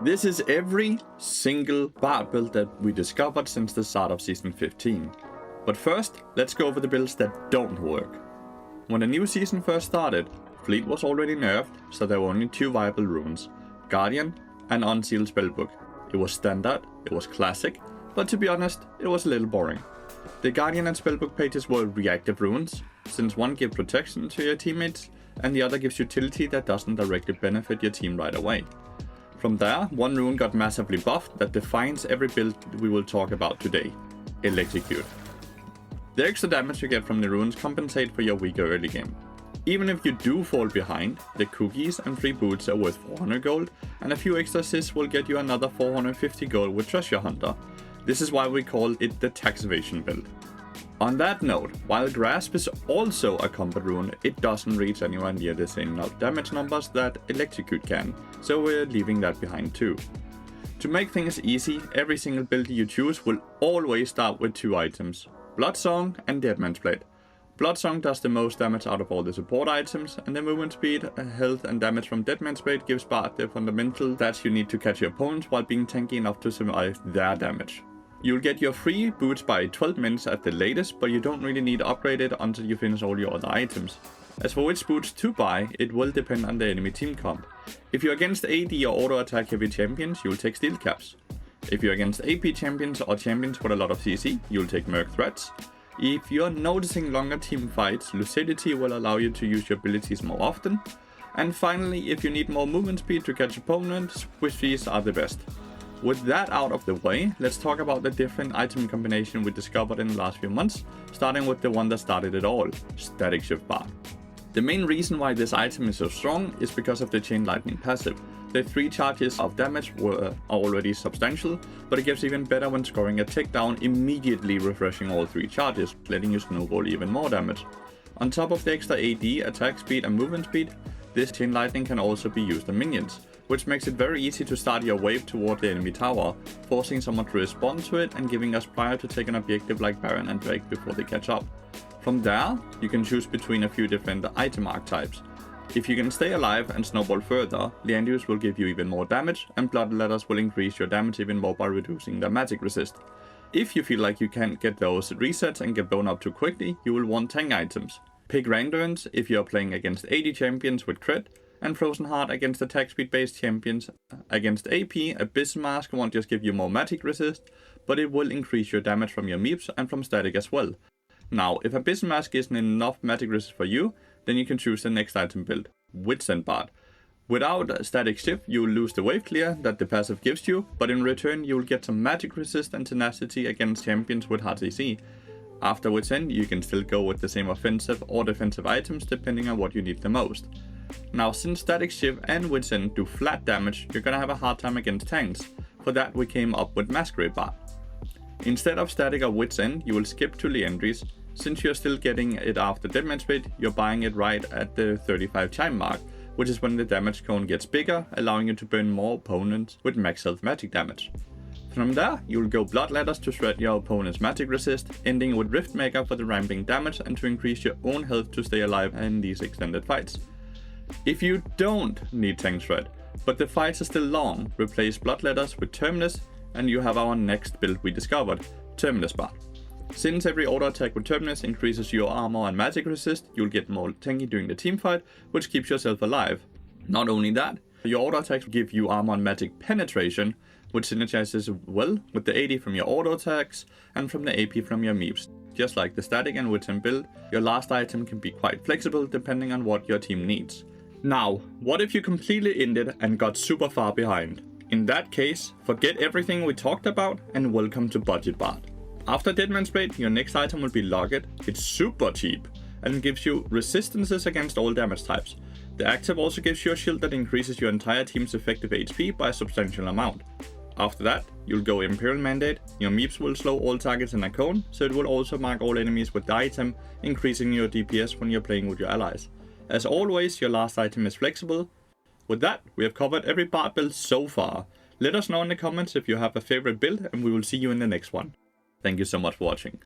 This is every single Bard build that we discovered since the start of Season 15. But first, let's go over the builds that don't work. When the new season first started, Fleet was already nerfed, so there were only two viable runes, Guardian and Unsealed Spellbook. It was standard, it was classic, but to be honest, it was a little boring. The Guardian and Spellbook pages were reactive runes, since one gives protection to your teammates and the other gives utility that doesn't directly benefit your team right away. From there, one rune got massively buffed that defines every build we will talk about today, Electrocute. The extra damage you get from the runes compensate for your weaker early game. Even if you do fall behind, the cookies and free boots are worth 400 gold, and a few extra assists will get you another 450 gold with Treasure Hunter. This is why we call it the tax evasion build. On that note, while Grasp is also a combat rune, it doesn't reach anywhere near the same damage numbers that Electrocute can, so we're leaving that behind too. To make things easy, every single build you choose will always start with two items, Bloodsong and Deadman's Blade. Bloodsong does the most damage out of all the support items, and the movement speed, health and damage from Deadman's Blade gives Bard the fundamental stats you need to catch your opponents while being tanky enough to survive their damage. You'll get your free boots by 12 minutes at the latest, but you don't really need to upgrade it until you finish all your other items. As for which boots to buy, it will depend on the enemy team comp. If you're against AD or auto attack heavy champions, you'll take steel caps. If you're against AP champions or champions with a lot of CC, you'll take merc threats. If you're noticing longer team fights, lucidity will allow you to use your abilities more often. And finally, if you need more movement speed to catch opponents, squishies are the best. With that out of the way, let's talk about the different item combination we discovered in the last few months, starting with the one that started it all, Statikk Bard. The main reason why this item is so strong is because of the Chain Lightning passive. The 3 charges of damage are already substantial, but it gets even better when scoring a takedown, immediately refreshing all 3 charges, letting you snowball even more damage. On top of the extra AD, attack speed and movement speed, this Chain Lightning can also be used on minions, which makes it very easy to start your wave toward the enemy tower, forcing someone to respond to it and giving us prior to take an objective like Baron and Drake before they catch up. From there, you can choose between a few different item archetypes. If you can stay alive and snowball further, Lathyrus will give you even more damage, and Blood Letters will increase your damage even more by reducing their magic resist. If you feel like you can't get those resets and get blown up too quickly, you will want tank items. Pick Randuin's if you are playing against AD champions with crit, and Frozen Heart against attack speed based champions. Against AP, Abyss Mask won't just give you more magic resist, but it will increase your damage from your meeps and from static as well. Now, if Abyss Mask isn't enough magic resist for you, then you can choose the next item build, Witsend Bard. Without static shift, you will lose the wave clear that the passive gives you, but in return you will get some magic resist and tenacity against champions with hard CC. After Witsend, you can still go with the same offensive or defensive items depending on what you need the most. Now, since Static Shiv and Witsend do flat damage, you're gonna have a hard time against tanks. For that, we came up with Masquerade Bard. Instead of Static or Witsend, you will skip to Lathyrus. Since you're still getting it after Deadman's Blade, you're buying it right at the 35 chime mark, which is when the damage cone gets bigger, allowing you to burn more opponents with max health magic damage. From there, you'll go Blood Letters to shred your opponent's magic resist, ending with Riftmaker for the ramping damage and to increase your own health to stay alive in these extended fights. If you don't need tank shred, but the fights are still long, replace Blood Letters with Terminus and you have our next build we discovered, Terminus Bard. Since every auto attack with Terminus increases your armor and magic resist, you'll get more tanky during the team fight, which keeps yourself alive. Not only that, your auto attacks give you armor and magic penetration, which synergizes well with the AD from your auto attacks and from the AP from your meeps. Just like the Static and Witsend build, your last item can be quite flexible depending on what your team needs. Now, what if you completely ended and got super far behind? In that case, forget everything we talked about and welcome to Budget Bard. After Deadman's Blade, your next item will be Locket. It's super cheap and gives you resistances against all damage types. The active also gives you a shield that increases your entire team's effective HP by a substantial amount. After that, you'll go Imperial Mandate. Your meeps will slow all targets in a cone, so it will also mark all enemies with the item, increasing your DPS when you're playing with your allies. As always, your last item is flexible. With that, we have covered every Bard build so far. Let us know in the comments if you have a favorite build, and we will see you in the next one. Thank you so much for watching.